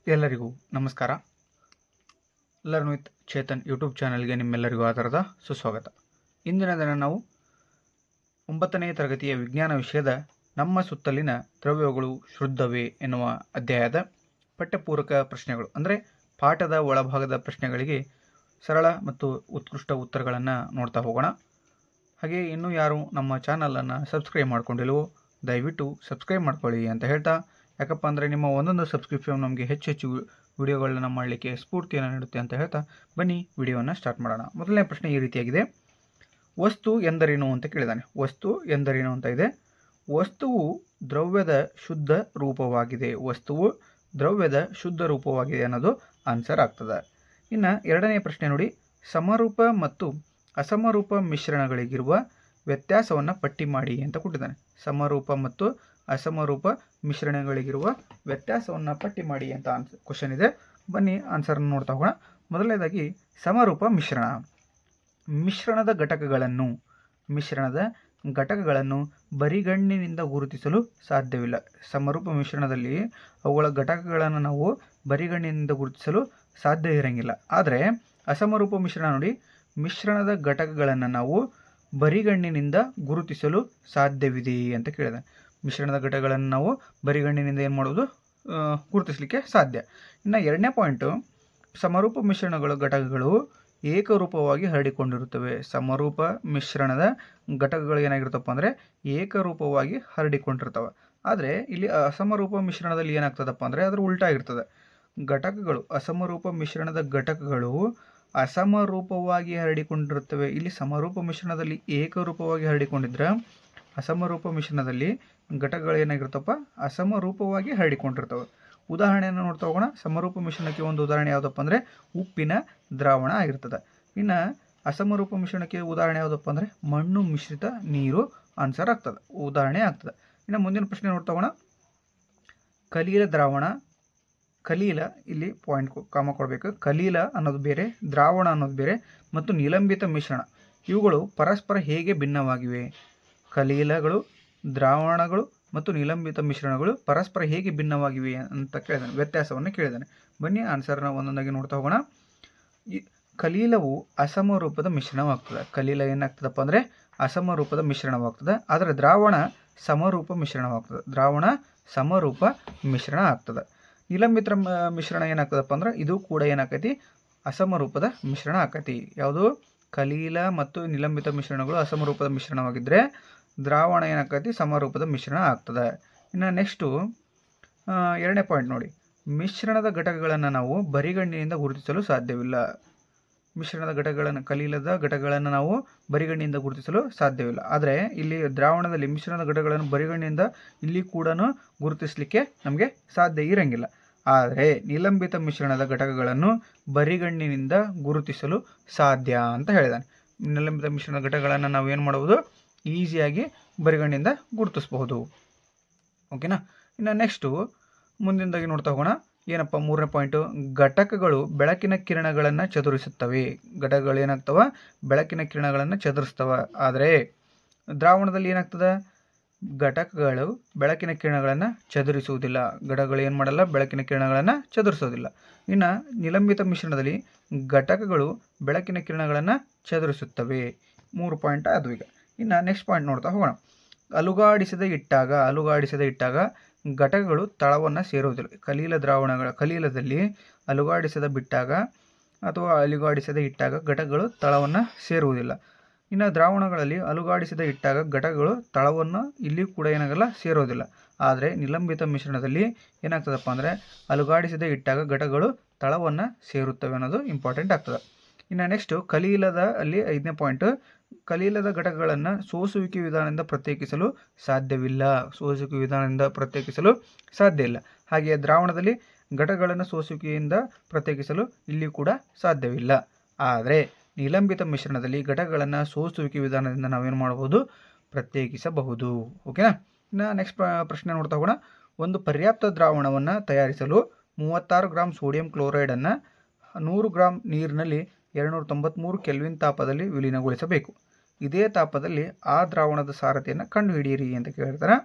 ಎಲ್ಲರಿಗೂ ನಮಸ್ಕಾರ. Learn with Chetan YouTube ಚಾನಲ್ಗೆ ನಿಮ್ಮೆಲ್ಲರಿಗೂ ಆಧಾರದ ಸುಸ್ವಾಗತ. ಇಂದಿನ ದಿನ ನಾವು 9ನೇ ತರಗತಿಯ ವಿಜ್ಞಾನ ವಿಷಯದ ನಮ್ಮ ಸುತ್ತಲಿನ ದ್ರವ್ಯಗಳು ಶುದ್ಧವೇ ಎನ್ನುವ ಅಧ್ಯಾಯದ ಪಠ್ಯಪೂರಕ ಪ್ರಶ್ನೆಗಳು ಅಂದರೆ ಪಾಠದ ಒಳಭಾಗದ ಪ್ರಶ್ನೆಗಳಿಗೆ ಸರಳ ಮತ್ತು ಉತ್ಕೃಷ್ಟ ಉತ್ತರಗಳನ್ನು ನೋಡ್ತಾ ಹೋಗೋಣ. ಹಾಗೆ ಇನ್ನೂ ಯಾರು ನಮ್ಮ ಚಾನಲನ್ನು ಸಬ್ಸ್ಕ್ರೈಬ್ ಮಾಡ್ಕೊಂಡಿಲ್ವೋ ದಯವಿಟ್ಟು ಸಬ್ಸ್ಕ್ರೈಬ್ ಮಾಡ್ಕೊಳ್ಳಿ ಅಂತ ಹೇಳ್ತಾ, ಯಾಕಪ್ಪ ಅಂದರೆ ನಿಮ್ಮ ಒಂದೊಂದು ಸಬ್ಸ್ಕ್ರಿಪ್ಷನ್ ನಮಗೆ ಹೆಚ್ಚು ವಿಡಿಯೋಗಳನ್ನ ಮಾಡಲಿಕ್ಕೆ ಸ್ಫೂರ್ತಿಯನ್ನು ನೀಡುತ್ತೆ ಅಂತ ಹೇಳ್ತಾ ಬನ್ನಿ ವಿಡಿಯೋವನ್ನು ಸ್ಟಾರ್ಟ್ ಮಾಡೋಣ. ಮೊದಲನೇ ಪ್ರಶ್ನೆ ಈ ರೀತಿಯಾಗಿದೆ. ವಸ್ತು ಎಂದರೇನು ಅಂತ ಕೇಳಿದಾನೆ. ವಸ್ತು ಎಂದರೇನು ಅಂತ ಇದೆ. ವಸ್ತುವು ದ್ರವ್ಯದ ಶುದ್ಧ ರೂಪವಾಗಿದೆ. ವಸ್ತುವು ದ್ರವ್ಯದ ಶುದ್ಧ ರೂಪವಾಗಿದೆ ಅನ್ನೋದು ಆನ್ಸರ್ ಆಗ್ತದೆ. ಇನ್ನು ಎರಡನೇ ಪ್ರಶ್ನೆ ನೋಡಿ. ಸಮರೂಪ ಮತ್ತು ಅಸಮರೂಪ ಮಿಶ್ರಣಗಳಿಗಿರುವ ವ್ಯತ್ಯಾಸವನ್ನು ಪಟ್ಟಿ ಮಾಡಿ ಅಂತ ಕೊಟ್ಟಿದ್ದಾನೆ. ಸಮರೂಪ ಮತ್ತು ಅಸಮರೂಪ ಮಿಶ್ರಣಗಳಿಗಿರುವ ವ್ಯತ್ಯಾಸವನ್ನು ಪಟ್ಟಿ ಮಾಡಿ ಅಂತ ಕ್ವಶನ್ ಇದೆ. ಬನ್ನಿ ಆನ್ಸರ್ನ ನೋಡ್ತಾ ಹೋಗೋಣ. ಮೊದಲನೇದಾಗಿ ಸಮರೂಪ ಮಿಶ್ರಣ. ಮಿಶ್ರಣದ ಘಟಕಗಳನ್ನು ಬರಿಗಣ್ಣಿನಿಂದ ಗುರುತಿಸಲು ಸಾಧ್ಯವಿಲ್ಲ. ಸಮರೂಪ ಮಿಶ್ರಣದಲ್ಲಿ ಅವುಗಳ ಘಟಕಗಳನ್ನು ನಾವು ಬರಿಗಣ್ಣಿನಿಂದ ಗುರುತಿಸಲು ಸಾಧ್ಯ ಇರಂಗಿಲ್ಲ. ಆದರೆ ಅಸಮರೂಪ ಮಿಶ್ರಣ ನೋಡಿ, ಮಿಶ್ರಣದ ಘಟಕಗಳನ್ನು ನಾವು ಬರಿಗಣ್ಣಿನಿಂದ ಗುರುತಿಸಲು ಸಾಧ್ಯವಿದೆ ಅಂತ ಕೇಳಿದೆ. ಮಿಶ್ರಣದ ಘಟಕಗಳನ್ನು ನಾವು ಬರಿಗಣ್ಣಿನಿಂದ ಏನು ಮಾಡೋದು, ಗುರುತಿಸಲಿಕ್ಕೆ ಸಾಧ್ಯ. ಇನ್ನು ಎರಡನೇ ಪಾಯಿಂಟು, ಸಮರೂಪ ಮಿಶ್ರಣಗಳ ಘಟಕಗಳು ಏಕರೂಪವಾಗಿ ಹರಡಿಕೊಂಡಿರುತ್ತವೆ. ಸಮರೂಪ ಮಿಶ್ರಣದ ಘಟಕಗಳು ಏನಾಗಿರುತ್ತಪ್ಪ ಅಂದರೆ ಏಕರೂಪವಾಗಿ ಹರಡಿಕೊಂಡಿರ್ತವೆ. ಆದರೆ ಇಲ್ಲಿ ಅಸಮರೂಪ ಮಿಶ್ರಣದಲ್ಲಿ ಏನಾಗ್ತದಪ್ಪ ಅಂದರೆ ಅದರ ಉಲ್ಟಾ ಇರ್ತದೆ. ಅಸಮರೂಪ ಮಿಶ್ರಣದ ಘಟಕಗಳು ಅಸಮರೂಪವಾಗಿ ಹರಡಿಕೊಂಡಿರುತ್ತವೆ. ಇಲ್ಲಿ ಸಮರೂಪ ಮಿಶ್ರಣದಲ್ಲಿ ಏಕರೂಪವಾಗಿ ಹರಡಿಕೊಂಡಿದ್ರೆ ಅಸಮರೂಪ ಮಿಶ್ರಣದಲ್ಲಿ ಘಟಕಗಳು ಏನಾಗಿರ್ತಪ್ಪ ಅಸಮರೂಪವಾಗಿ ಹರಡಿಕೊಂಡಿರ್ತವೆ. ಉದಾಹರಣೆಯನ್ನು ನೋಡ್ತಾ ಹೋಗೋಣ. ಸಮರೂಪ ಮಿಶ್ರಣಕ್ಕೆ ಒಂದು ಉದಾಹರಣೆ ಯಾವುದಪ್ಪ ಅಂದರೆ ಉಪ್ಪಿನ ದ್ರಾವಣ ಆಗಿರ್ತದೆ. ಇನ್ನು ಅಸಮರೂಪ ಮಿಶ್ರಣಕ್ಕೆ ಉದಾಹರಣೆ ಯಾವುದಪ್ಪ ಅಂದರೆ ಮಣ್ಣು ಮಿಶ್ರಿತ ನೀರು ಆನ್ಸರ್ ಆಗ್ತದೆ, ಉದಾಹರಣೆ ಆಗ್ತದೆ. ಇನ್ನು ಮುಂದಿನ ಪ್ರಶ್ನೆ ನೋಡ್ತಾ ಹೋಗೋಣ. ಕಲೀಲ ದ್ರಾವಣ, ಕಲೀಲ ಇಲ್ಲಿ ಪಾಯಿಂಟ್ ಕಾಮ ಕೊಡಬೇಕು. ಕಲೀಲ ಅನ್ನೋದು ಬೇರೆ, ದ್ರಾವಣ ಅನ್ನೋದು ಬೇರೆ ಮತ್ತು ನಿಲಂಬಿತ ಮಿಶ್ರಣ ಇವುಗಳು ಪರಸ್ಪರ ಹೇಗೆ ಭಿನ್ನವಾಗಿವೆ? ಕಲೀಲಗಳು, ದ್ರಾವಣಗಳು ಮತ್ತು ನಿಲಂಬಿತ ಮಿಶ್ರಣಗಳು ಪರಸ್ಪರ ಹೇಗೆ ಭಿನ್ನವಾಗಿವೆ ಅಂತ ಕೇಳಿದಾನೆ. ವ್ಯತ್ಯಾಸವನ್ನು ಕೇಳಿದಾನೆ. ಬನ್ನಿ ಆನ್ಸರ್ನ ಒಂದೊಂದಾಗಿ ನೋಡ್ತಾ ಹೋಗೋಣ. ಕಲೀಲವು ಅಸಮರೂಪದ ಮಿಶ್ರಣವಾಗ್ತದೆ. ಕಲೀಲ ಏನಾಗ್ತದಪ್ಪ ಅಂದರೆ ಅಸಮರೂಪದ ಮಿಶ್ರಣವಾಗ್ತದೆ. ಆದರೆ ದ್ರಾವಣ ಸಮರೂಪ ಮಿಶ್ರಣವಾಗ್ತದೆ. ದ್ರಾವಣ ಸಮರೂಪ ಮಿಶ್ರಣ ಆಗ್ತದೆ. ನಿಲಂಬಿತ ಮಿಶ್ರಣ ಏನಾಗ್ತದಪ್ಪ ಅಂದ್ರೆ ಇದು ಕೂಡ ಏನಾಕೈತಿ ಅಸಮರೂಪದ ಮಿಶ್ರಣ ಆಕೈತಿ. ಯಾವುದು? ಕಲೀಲ ಮತ್ತು ನಿಲಂಬಿತ ಮಿಶ್ರಣಗಳು ಅಸಮರೂಪದ ಮಿಶ್ರಣವಾಗಿದ್ದರೆ ದ್ರಾವಣ ಏನಾಕೈತಿ ಸಮರೂಪದ ಮಿಶ್ರಣ ಆಗ್ತದೆ. ಇನ್ನು ನೆಕ್ಸ್ಟು ಎರಡನೇ ಪಾಯಿಂಟ್ ನೋಡಿ. ಮಿಶ್ರಣದ ಘಟಕಗಳನ್ನು ನಾವು ಬರಿಗಣ್ಣಿನಿಂದ ಗುರುತಿಸಲು ಸಾಧ್ಯವಿಲ್ಲ. ಕಲೀಲದ ಘಟಕಗಳನ್ನು ನಾವು ಬರಿಗಣ್ಣಿನಿಂದ ಗುರುತಿಸಲು ಸಾಧ್ಯವಿಲ್ಲ. ಆದರೆ ಇಲ್ಲಿ ದ್ರಾವಣದಲ್ಲಿ ಮಿಶ್ರಣದ ಘಟಕಗಳನ್ನು ಬರಿಗಣ್ಣಿನಿಂದ ಇಲ್ಲಿ ಕೂಡ ಗುರುತಿಸಲಿಕ್ಕೆ ನಮಗೆ ಸಾಧ್ಯ ಇರಂಗಿಲ್ಲ. ಆದರೆ ನಿಲಂಬಿತ ಮಿಶ್ರಣದ ಘಟಕಗಳನ್ನು ಬರಿಗಣ್ಣಿನಿಂದ ಗುರುತಿಸಲು ಸಾಧ್ಯ ಅಂತ ಹೇಳಿದಾನೆ. ನಿಲಂಬಿತ ಮಿಶ್ರಣದ ಘಟಕಗಳನ್ನು ನಾವು ಏನು ಮಾಡಬಹುದು, ಈಸಿಯಾಗಿ ಬರಿಗಣ್ಣಿನಿಂದ ಗುರುತಿಸಬಹುದು. ಓಕೆನಾ. ಇನ್ನು ನೆಕ್ಸ್ಟು ಮುಂದಿನದಾಗಿ ನೋಡ್ತಾ ಹೋಗೋಣ. ಏನಪ್ಪ ಮೂರನೇ ಪಾಯಿಂಟು, ಘಟಕಗಳು ಬೆಳಕಿನ ಕಿರಣಗಳನ್ನು ಚದುರಿಸುತ್ತವೆ. ಘಟಕಗಳು ಏನಾಗ್ತವೆ, ಬೆಳಕಿನ ಕಿರಣಗಳನ್ನು ಚದುರಿಸ್ತವೆ. ಆದರೆ ದ್ರಾವಣದಲ್ಲಿ ಏನಾಗ್ತದೆ, ಘಟಕಗಳು ಬೆಳಕಿನ ಕಿರಣಗಳನ್ನು ಚದುರಿಸುವುದಿಲ್ಲ. ಘಟಕಗಳು ಏನು ಮಾಡಲ್ಲ, ಬೆಳಕಿನ ಕಿರಣಗಳನ್ನು ಚದುರಿಸೋದಿಲ್ಲ. ಇನ್ನು ನಿಲಂಬಿತ ಮಿಶ್ರಣದಲ್ಲಿ ಘಟಕಗಳು ಬೆಳಕಿನ ಕಿರಣಗಳನ್ನು ಚದುರಿಸುತ್ತವೆ. 3 ಪಾಯಿಂಟ್ ಅದು. ಈಗ ಇನ್ನು ನೆಕ್ಸ್ಟ್ ಪಾಯಿಂಟ್ ನೋಡ್ತಾ ಹೋಗೋಣ. ಅಲುಗಾಡಿಸದೆ ಇಟ್ಟಾಗ ಘಟಕಗಳು ತಳವನ್ನು ಸೇರುವುದಿಲ್ಲ. ಕಲೀಲದಲ್ಲಿ ಅಲುಗಾಡಿಸದೆ ಇಟ್ಟಾಗ ಘಟಕಗಳು ತಳವನ್ನು ಸೇರುವುದಿಲ್ಲ. ಇನ್ನು ದ್ರಾವಣಗಳಲ್ಲಿ ಅಲುಗಾಡಿಸದೆ ಇಟ್ಟಾಗ ಘಟಕಗಳು ತಳವನ್ನು ಇಲ್ಲಿ ಕೂಡ ಏನಾಗಲ್ಲ, ಸೇರೋದಿಲ್ಲ. ಆದರೆ ನಿಲಂಬಿತ ಮಿಶ್ರಣದಲ್ಲಿ ಏನಾಗ್ತದಪ್ಪ ಅಂದರೆ ಅಲುಗಾಡಿಸದೆ ಇಟ್ಟಾಗ ಘಟಕಗಳು ತಳವನ್ನು ಸೇರುತ್ತವೆ ಅನ್ನೋದು ಇಂಪಾರ್ಟೆಂಟ್ ಆಗ್ತದೆ. ಇನ್ನು ನೆಕ್ಸ್ಟು ಕಲೀಲದ ಅಲ್ಲಿ 5ನೇ ಪಾಯಿಂಟು, ಕಲೀಲದ ಘಟಕಗಳನ್ನು ಸೋಸುವಿಕೆ ವಿಧಾನದಿಂದ ಪ್ರತ್ಯೇಕಿಸಲು ಸಾಧ್ಯ ಇಲ್ಲ. ಹಾಗೆಯೇ ದ್ರಾವಣದಲ್ಲಿ ಘಟಕಗಳನ್ನು ಸೋಸುವಿಕೆಯಿಂದ ಪ್ರತ್ಯೇಕಿಸಲು ಇಲ್ಲಿ ಕೂಡ ಸಾಧ್ಯವಿಲ್ಲ. ಆದರೆ ನಿಲಂಬಿತ ಮಿಶ್ರಣದಲ್ಲಿ ಘಟಕಗಳನ್ನು ಸೋಸುವಿಕೆ ವಿಧಾನದಿಂದ ನಾವೇನು ಮಾಡಬಹುದು, ಪ್ರತ್ಯೇಕಿಸಬಹುದು. ಓಕೆನಾ. ಇನ್ನು ನೆಕ್ಸ್ಟ್ ಪ್ರಶ್ನೆ ನೋಡ್ತಾ ಹೋಗೋಣ. ಒಂದು ಪರ್ಯಾಪ್ತ ದ್ರಾವಣವನ್ನು ತಯಾರಿಸಲು 36 ಗ್ರಾಂ ಸೋಡಿಯಂ ಕ್ಲೋರೈಡನ್ನು 100 ಗ್ರಾಂ ನೀರಿನಲ್ಲಿ 293 ಕೆಲ್ವಿನ್ ತಾಪದಲ್ಲಿ ವಿಲೀನಗೊಳಿಸಬೇಕು. ಇದೇ ತಾಪದಲ್ಲಿ ಆ ದ್ರಾವಣದ ಸಾರತೆಯನ್ನು ಕಂಡುಹಿಡಿಯಿರಿ ಅಂತ ಕೇಳ್ತಾರೆ.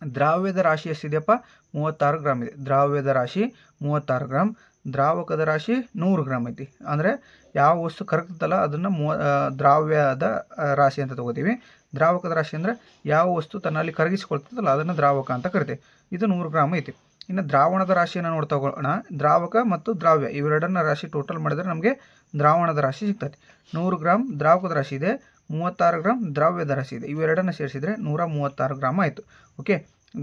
ದ್ರಾವ್ಯದ ರಾಶಿ ಎಷ್ಟಿದೆಯಪ್ಪ? 36 ಗ್ರಾಮ್ ಇದೆ. ದ್ರಾವ್ಯದ ರಾಶಿ 36 ಗ್ರಾಮ್. ದ್ರಾವಕದ ರಾಶಿ 100 ಗ್ರಾಮ್ ಐತಿ. ಅಂದರೆ ಯಾವ ವಸ್ತು ಕರಗ್ತದಲ್ಲ ಅದನ್ನು ದ್ರಾವ್ಯದ ರಾಶಿ ಅಂತ ತಗೋತೀವಿ. ದ್ರಾವಕದ ರಾಶಿ ಅಂದರೆ ಯಾವ ವಸ್ತು ತನ್ನಲ್ಲಿ ಕರಗಿಸಿಕೊಳ್ತದಲ್ಲ ಅದನ್ನು ದ್ರಾವಕ ಅಂತ ಕರಿತೀವಿ. ಇದು 100 ಗ್ರಾಮ್ ಐತಿ. ಇನ್ನು ದ್ರಾವಣದ ರಾಶಿಯನ್ನು ನೋಡ್ತಾ ಹೋಗೋಣ. ದ್ರಾವಕ ಮತ್ತು ದ್ರಾವ್ಯ ಇವೆರಡನ್ನ ರಾಶಿ ಟೋಟಲ್ ಮಾಡಿದರೆ ನಮಗೆ ದ್ರಾವಣದ ರಾಶಿ ಸಿಗ್ತದೆ. 100 ಗ್ರಾಮ್ ದ್ರಾವಕದ ರಾಶಿ ಇದೆ, 36 ಗ್ರಾಮ್ ದ್ರಾವ್ಯದ ರಾಶಿ ಇದೆ. ಇವೆರಡನ್ನು ಸೇರಿಸಿದರೆ 136 ಗ್ರಾಮ್ ಆಯಿತು. ಓಕೆ,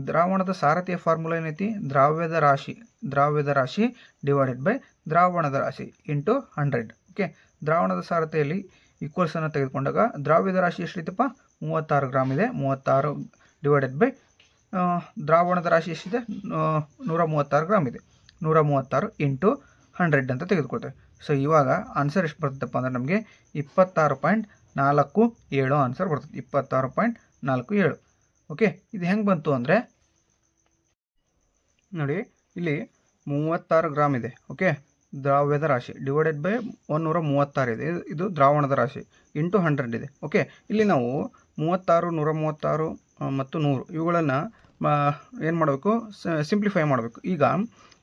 ದ್ರಾವಣದ ಸಾರಥಿಯ ಫಾರ್ಮುಲಾ ಏನೈತಿ? ದ್ರಾವ್ಯದ ರಾಶಿ ಡಿವೈಡೆಡ್ ಬೈ ದ್ರಾವಣದ ರಾಶಿ ಇಂಟು 100. ಓಕೆ, ದ್ರಾವಣದ ಸಾರಥಿಯಲ್ಲಿ ಈಕ್ವಲ್ಸನ್ನು ತೆಗೆದುಕೊಂಡಾಗ ದ್ರಾವ್ಯದ ರಾಶಿ ಎಷ್ಟಿತ್ತಪ್ಪ? 36 ಗ್ರಾಮ್ ಇದೆ. 36 ಡಿವೈಡೆಡ್ ಬೈ ದ್ರಾವಣದ ರಾಶಿ ಎಷ್ಟಿದೆ? 136 ಗ್ರಾಮ್ ಇದೆ. 136 ಇಂಟು 100 ಅಂತ ತೆಗೆದುಕೊಳ್ತೇವೆ. ಸೊ ಇವಾಗ ಆನ್ಸರ್ ಎಷ್ಟು ಬರ್ತದಪ್ಪ ಅಂದರೆ ನಮಗೆ 26.47 ಆನ್ಸರ್ ಬರ್ತದೆ. 26.47. ಓಕೆ, ಇದು ಹೆಂಗೆ ಬಂತು ಅಂದರೆ ನೋಡಿ, ಇಲ್ಲಿ 36 ಗ್ರಾಮ್ ಇದೆ. ಓಕೆ, ದ್ರಾವ್ಯದ ರಾಶಿ ಡಿವೈಡೆಡ್ ಬೈ 136 ಇದೆ. ಇದು ದ್ರಾವಣದ ರಾಶಿ ಇಂಟು 100 ಇದೆ. ಓಕೆ, ಇಲ್ಲಿ ನಾವು 36, 136 ಮತ್ತು 100 ಇವುಗಳನ್ನು ಏನು ಮಾಡಬೇಕು? ಸಿಂಪ್ಲಿಫೈ ಮಾಡಬೇಕು. ಈಗ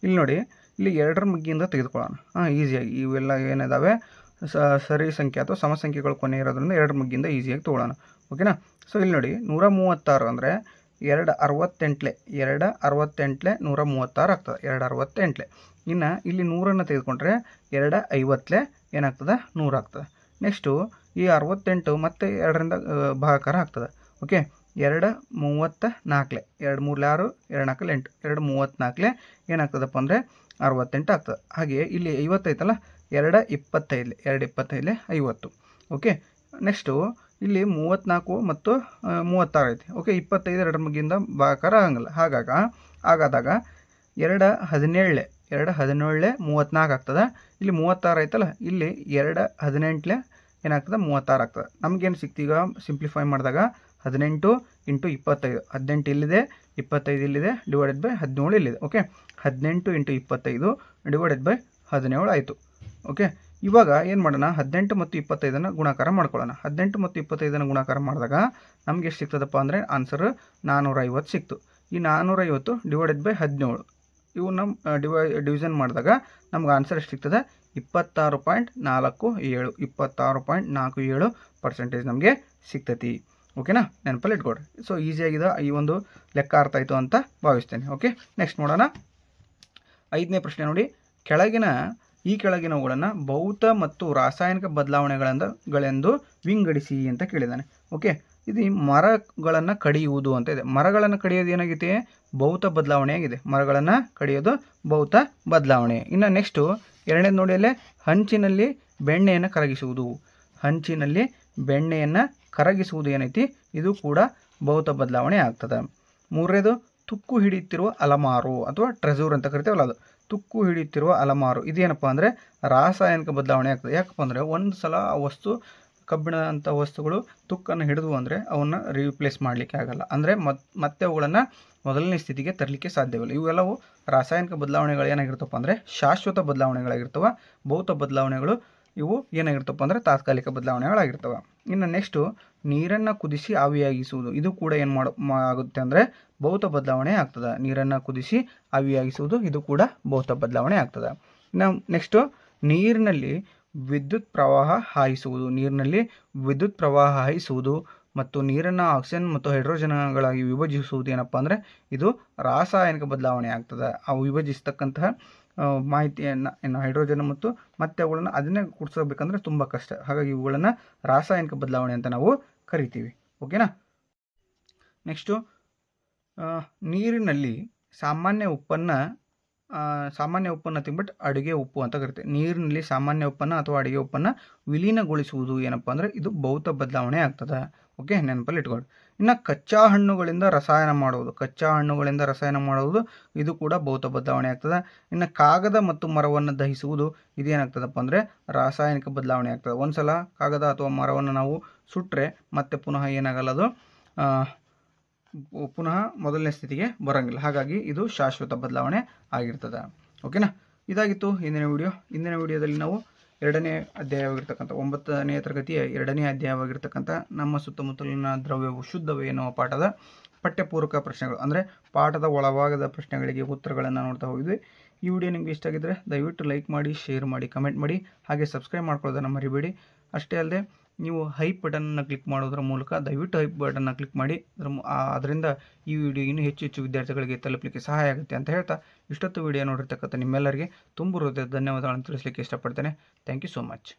ಇಲ್ಲಿ ನೋಡಿ, ಇಲ್ಲಿ 2ರ ಮಗ್ಗಿಯಿಂದ ತೆಗೆದುಕೊಳ್ಳೋಣ. ಈಸಿಯಾಗಿ ಇವೆಲ್ಲ ಏನಿದಾವೆ ಸರಿ ಸಂಖ್ಯೆ ಅಥವಾ ಸಮ ಸಂಖ್ಯೆಗಳು ಕೊನೆ ಇರೋದ್ರಿಂದ 2ರ ಮಗ್ಗಿಯಿಂದ ಈಸಿಯಾಗಿ ತೊಗೊಳ್ಳೋಣ. ಓಕೆನಾ? ಸೊ ಇಲ್ಲಿ ನೋಡಿ, 136 ಅಂದರೆ 268 136 ಆಗ್ತದೆ. 268. ಇನ್ನು ಇಲ್ಲಿ 100ನ್ನು ತೆಗೆದುಕೊಂಡ್ರೆ 250 ಏನಾಗ್ತದೆ? 100 ಆಗ್ತದೆ. ನೆಕ್ಸ್ಟು ಈ 68 ಮತ್ತೆ 2ರಿಂದ ಭಾಗಾಕಾರ ಆಗ್ತದೆ. ಓಕೆ, 234 2 3 6 2 4 8 234 ಏನಾಗ್ತದಪ್ಪ ಅಂದರೆ 68 ಆಗ್ತದೆ. ಹಾಗೆ ಇಲ್ಲಿ 50 ಐತಲ್ಲ, 225 225 50. ಓಕೆ, ನೆಕ್ಸ್ಟು ಇಲ್ಲಿ 34 ಮತ್ತು 36 ಐತಿ. ಓಕೆ, 25 2ರ ಮಗ್ಗಿಂದ ಭಾಗಾಕಾರ ಆಗಂಗಿಲ್ಲ. ಹಾಗಾದಾಗ 217 34 ಆಗ್ತದೆ. ಇಲ್ಲಿ 36 ಐತಲ್ಲ, ಇಲ್ಲಿ 218 ಏನಾಗ್ತದೆ? 36 ಆಗ್ತದೆ. ನಮಗೇನು ಸಿಕ್ತು ಈಗ ಸಿಂಪ್ಲಿಫೈ ಮಾಡಿದಾಗ? 18 ಇಂಟು 25. 18 ಇಲ್ಲಿದೆ, 25 ಇಲ್ಲಿದೆ, ಡಿವೈಡೆಡ್ ಬೈ 17 ಇಲ್ಲಿದೆ. ಓಕೆ, 18 ಇಂಟು 25 ಡಿವೈಡೆಡ್ ಬೈ 17 ಆಯಿತು. ಓಕೆ, ಇವಾಗ ಏನು ಮಾಡೋಣ? 18 ಮತ್ತು 25 ಗುಣಾಕಾರ ಮಾಡ್ಕೊಳ್ಳೋಣ. 18 ಮತ್ತು 25 ಗುಣಾಕಾರ ಮಾಡಿದಾಗ ನಮ್ಗೆ ಎಷ್ಟು ಸಿಗ್ತದಪ್ಪ ಅಂದರೆ ಆನ್ಸರ್ 450 ಸಿಕ್ತು. ಈ 450 ಡಿವೈಡೆಡ್ ಬೈ 17 ಇವನ್ನ ಡಿವಿಷನ್ ಮಾಡಿದಾಗ ನಮ್ಗೆ ಆನ್ಸರ್ ಎಷ್ಟು ಸಿಗ್ತದೆ? 26.47 26.47% ನಮಗೆ ಸಿಗ್ತೈತಿ. ಓಕೆನಾ? ನೆನಪಲ್ಲಿ ಇಟ್ಕೊಡ್ರಿ. ಸೊ ಈಸಿಯಾಗಿದೆ, ಈ ಒಂದು ಲೆಕ್ಕ ಅರ್ಥ ಆಯಿತು ಅಂತ ಭಾವಿಸ್ತೇನೆ. ಓಕೆ, ನೆಕ್ಸ್ಟ್ ನೋಡೋಣ. 5ನೇ ಪ್ರಶ್ನೆ ನೋಡಿ, ಈ ಕೆಳಗಿನವುಗಳನ್ನು ಭೌತ ಮತ್ತು ರಾಸಾಯನಿಕ ಬದಲಾವಣೆಗಳೆಂದು ವಿಂಗಡಿಸಿ ಅಂತ ಕೇಳಿದ್ದಾನೆ. ಓಕೆ, ಇದು ಮರಗಳನ್ನು ಕಡಿಯುವುದು ಅಂತ ಇದೆ. ಮರಗಳನ್ನು ಕಡಿಯೋದು ಏನಾಗಿದೆ? ಭೌತ ಬದಲಾವಣೆ ಆಗಿದೆ. ಮರಗಳನ್ನು ಕಡಿಯೋದು ಭೌತ ಬದಲಾವಣೆ. ಇನ್ನು ನೆಕ್ಸ್ಟು 2ನೇದು ನೋಡಿ, ಅಲ್ಲೇ ಹಂಚಿನಲ್ಲಿ ಬೆಣ್ಣೆಯನ್ನು ಕರಗಿಸುವುದು ಏನೈತಿ? ಇದು ಕೂಡ ಭೌತ ಬದಲಾವಣೆ ಆಗ್ತದೆ. 3ನೇದು ತುಕ್ಕು ಹಿಡಿಯುತ್ತಿರುವ ಅಲಮಾರು ಅಥವಾ ಟ್ರೆಜೂರ್ ಅಂತ ಕರಿತೇವಲ್ಲ, ಅದು ತುಕ್ಕು ಹಿಡಿಯುತ್ತಿರುವ ಅಲಮಾರು. ಇದೇನಪ್ಪ ಅಂದರೆ ರಾಸಾಯನಿಕ ಬದಲಾವಣೆ ಆಗ್ತದೆ. ಯಾಕಪ್ಪ ಅಂದರೆ ಒಂದು ಸಲ ಆ ವಸ್ತು ಕಬ್ಬಿಣ ಅಂಥ ವಸ್ತುಗಳು ತುಕ್ಕನ್ನು ಹಿಡಿದು ಅಂದರೆ ಅವನ್ನ ರೀಪ್ಲೇಸ್ ಮಾಡಲಿಕ್ಕೆ ಆಗಲ್ಲ. ಅಂದರೆ ಮತ್ತೆ ಅವುಗಳನ್ನು ಮೊದಲನೇ ಸ್ಥಿತಿಗೆ ತರಲಿಕ್ಕೆ ಸಾಧ್ಯವಿಲ್ಲ. ಇವೆಲ್ಲವೂ ರಾಸಾಯನಿಕ ಬದಲಾವಣೆಗಳು ಏನಾಗಿರ್ತಪ್ಪ ಅಂದರೆ ಶಾಶ್ವತ ಬದಲಾವಣೆಗಳಾಗಿರ್ತವೆ. ಭೌತ ಬದಲಾವಣೆಗಳು ಇವು ಏನಾಗಿರ್ತಪ್ಪ ಅಂದರೆ ತಾತ್ಕಾಲಿಕ ಬದಲಾವಣೆಗಳಾಗಿರ್ತವೆ. ಇನ್ನು ನೆಕ್ಸ್ಟು ನೀರನ್ನು ಕುದಿಸಿ ಆವಿಯಾಗಿಸುವುದು. ಇದು ಕೂಡ ಏನು ಆಗುತ್ತೆ ಅಂದರೆ ಭೌತ ಬದಲಾವಣೆ ಆಗ್ತದೆ. ನೀರನ್ನು ಕುದಿಸಿ ಆವಿಯಾಗಿಸುವುದು ಇದು ಕೂಡ ಭೌತ ಬದಲಾವಣೆ ಆಗ್ತದೆ. ಇನ್ನು ನೆಕ್ಸ್ಟು ನೀರಿನಲ್ಲಿ ವಿದ್ಯುತ್ ಪ್ರವಾಹ ಹಾಯಿಸುವುದು ಮತ್ತು ನೀರನ್ನು ಆಕ್ಸಿಜನ್ ಮತ್ತು ಹೈಡ್ರೋಜನ್ಗಳಾಗಿ ವಿಭಜಿಸುವುದು ಏನಪ್ಪ ಅಂದರೆ ಇದು ರಾಸಾಯನಿಕ ಬದಲಾವಣೆ ಆಗ್ತದೆ. ಅವು ವಿಭಜಿಸ್ತಕ್ಕಂತಹ ಮಾಹಿತಿಯನ್ನು ಹೈಡ್ರೋಜನ್ ಮತ್ತು ಮತ್ತೆ ಅವುಗಳನ್ನು ಅದನ್ನೇ ಕೂಡಿಸಬೇಕಂದ್ರೆ ತುಂಬ ಕಷ್ಟ. ಹಾಗಾಗಿ ಇವುಗಳನ್ನು ರಾಸಾಯನಿಕ ಬದಲಾವಣೆ ಅಂತ ನಾವು ಕರಿತೀವಿ. ಓಕೆನಾ? ನೆಕ್ಸ್ಟು ನೀರಿನಲ್ಲಿ ಸಾಮಾನ್ಯ ಉಪ್ಪನ್ನು ತಿಂದ್ಬಿಟ್ಟು ಅಡುಗೆ ಉಪ್ಪು ಅಂತ ಕರಿತೀವಿ. ನೀರಿನಲ್ಲಿ ಸಾಮಾನ್ಯ ಉಪ್ಪನ್ನು ಅಥವಾ ಅಡುಗೆ ಉಪ್ಪನ್ನು ವಿಲೀನಗೊಳಿಸುವುದು ಏನಪ್ಪ ಅಂದರೆ ಇದು ಭೌತ ಬದಲಾವಣೆ ಆಗ್ತದೆ. ಓಕೆ, ನೆನಪಲ್ಲಿ ಇಟ್ಕೊಳ್ಳಿ. ಇನ್ನು ಕಚ್ಚಾ ಹಣ್ಣುಗಳಿಂದ ರಸಾಯನ ಮಾಡುವುದು ಇದು ಕೂಡ ಭೌತ ಬದಲಾವಣೆ ಆಗ್ತದೆ. ಇನ್ನು ಕಾಗದ ಮತ್ತು ಮರವನ್ನು ದಹಿಸುವುದು ಇದೇನಾಗ್ತದಪ್ಪ ಅಂದರೆ ರಾಸಾಯನಿಕ ಬದಲಾವಣೆ ಆಗ್ತದೆ. ಒಂದು ಸಲ ಕಾಗದ ಅಥವಾ ಮರವನ್ನು ನಾವು ಸುಟ್ಟರೆ ಮತ್ತೆ ಪುನಃ ಏನಾಗಲ್ಲ, ಅದು ಪುನಃ ಮೊದಲನೇ ಸ್ಥಿತಿಗೆ ಬರೋಂಗಿಲ್ಲ. ಹಾಗಾಗಿ ಇದು ಶಾಶ್ವತ ಬದಲಾವಣೆ ಆಗಿರ್ತದೆ. ಓಕೆನಾ? ಇದಾಗಿತ್ತು ಇಂದಿನ ವಿಡಿಯೋದಲ್ಲಿ ನಾವು 2ನೇ ಅಧ್ಯಾಯವಾಗಿರ್ತಕ್ಕಂಥ 9ನೇ ತರಗತಿಯ 2ನೇ ಅಧ್ಯಾಯವಾಗಿರ್ತಕ್ಕಂಥ ನಮ್ಮ ಸುತ್ತಮುತ್ತಲಿನ ದ್ರವ್ಯವು ಶುದ್ಧವೇ ಎನ್ನುವ ಪಾಠದ ಪಠ್ಯಪೂರಕ ಪ್ರಶ್ನೆಗಳು ಅಂದರೆ ಪಾಠದ ಒಳಭಾಗದ ಪ್ರಶ್ನೆಗಳಿಗೆ ಉತ್ತರಗಳನ್ನು ನೋಡ್ತಾ ಹೋಗಿದ್ವಿ. ಈ ವಿಡಿಯೋ ನಿಮಗೆ ಇಷ್ಟ ಆಗಿದ್ದರೆ ದಯವಿಟ್ಟು ಲೈಕ್ ಮಾಡಿ, ಶೇರ್ ಮಾಡಿ, ಕಮೆಂಟ್ ಮಾಡಿ, ಹಾಗೆ ಸಬ್ಸ್ಕ್ರೈಬ್ ಮಾಡ್ಕೊಳ್ಳೋದನ್ನು ಮರಿಬೇಡಿ. ಅಷ್ಟೇ ಅಲ್ಲದೆ ನೀವು ಹೈಪ್ ಬಟನ್ನ ಕ್ಲಿಕ್ ಮಾಡೋದ್ರ ಮೂಲಕ ದಯವಿಟ್ಟು ಹೈಪ್ ಬಟನ್ನ ಕ್ಲಿಕ್ ಮಾಡಿ. ಅದರಿಂದ ಈ ವಿಡಿಯೋ ಇನ್ನೂ ಹೆಚ್ಚು ವಿದ್ಯಾರ್ಥಿಗಳಿಗೆ ತಲುಪಲಿಕ್ಕೆ ಸಹಾಯ ಆಗುತ್ತೆ ಅಂತ ಹೇಳ್ತಾ, ಇಷ್ಟೊತ್ತು ವಿಡಿಯೋ ನೋಡಿರ್ತಕ್ಕಂಥ ನಿಮ್ಮೆಲ್ಲರಿಗೆ ತುಂಬ ಹೃದಯದ ಧನ್ಯವಾದಗಳನ್ನು ತಿಳಿಸಲಿಕ್ಕೆ ಇಷ್ಟಪಡ್ತೇನೆ. Thank you so much.